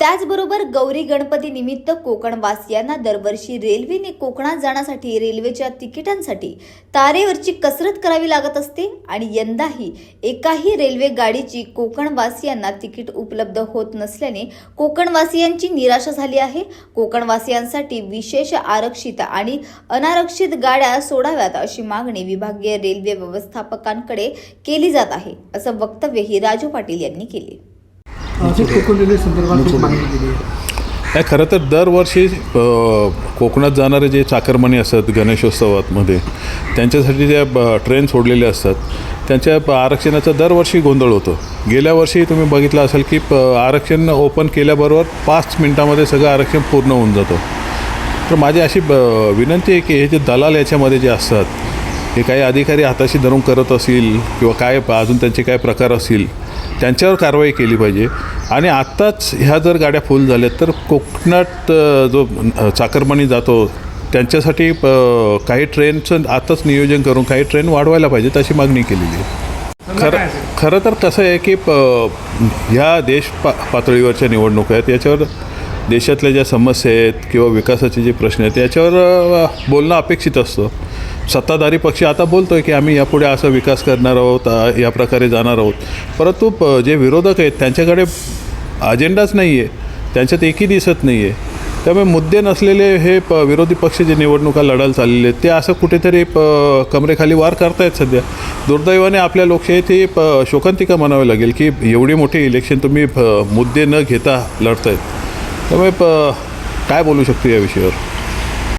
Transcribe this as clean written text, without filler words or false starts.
त्याचबरोबर गौरी गणपती निमित्त कोकणवासियांना दरवर्षी रेल्वेने कोकणात जाण्यासाठी रेल्वेच्या तिकिटांसाठी तारेवरची कसरत करावी लागत असते आणि यंदाही एकाही रेल्वे गाडीची कोकणवासियांना तिकीट उपलब्ध होत नसल्याने कोकणवासियांची निराशा झाली आहे। कोकणवासियांसाठी विशेष आरक्षित आणि अनारक्षित गाड्या सोडाव्यात अशी मागणी विभागीय रेल्वे व्यवस्थापकांकडे केली जात आहे, असं वक्तव्यही राजू पाटील यांनी केले। खरं तर दरवर्षी कोकणात जाणारे जे चाकरमानी असतात गणेशोत्सवामध्ये त्यांच्यासाठी ज्या ट्रेन सोडलेल्या असतात त्यांच्या आरक्षणाचा दरवर्षी गोंधळ होतो। गेल्या वर्षी तुम्ही बघितलं असेल की आरक्षण ओपन केल्याबरोबर 5 मिनिटामध्ये सगळं आरक्षण पूर्ण होऊन जातं। तर माझी अशी विनंती आहे की हे जे दलाल याच्यामध्ये जे असतात हे काही अधिकारी हाताशी धरून करत असतील किंवा काय अजून त्यांचे काय प्रकार असतील त्यांच्यावर कारवाई केली पाहिजे। आणि आत्ताच ह्या जर गाड्या फुल झाल्या तर कोकणात जो चाकरमानी जातो त्यांच्यासाठी काही ट्रेनचं आत्ताच नियोजन करून काही ट्रेन वाढवायला पाहिजेत अशी मागणी केलेली आहे। खरं तर कसं आहे की ह्या पातळीवरच्या निवडणुका आहेत, याच्यावर देशातल्या ज्या समस्या आहेत किंवा विकासाचे जे प्रश्न आहेत याच्यावर बोलणं अपेक्षित असतं। सत्ताधारी पक्ष आता बोलतो आहे की आम्ही यापुढे असा विकास करणार आहोत, या प्रकारे जाणार आहोत, परंतु जे विरोधक आहेत त्यांच्याकडे अजेंडाच नाही आहे, त्यांच्यात एकही दिसत नाही आहे। त्यामुळे मुद्दे नसलेले हे विरोधी पक्ष जे निवडणुका लढायला चाललेले आहेत ते असं कुठेतरी कमरेखाली वार करतायत सध्या। दुर्दैवाने आपल्या लोकशाहीत ही शोकांतिका म्हणावी लागेल की एवढी मोठी इलेक्शन तुम्ही मुद्दे न घेता लढतायत। त्यामुळे काय बोलू शकतो या विषयावर।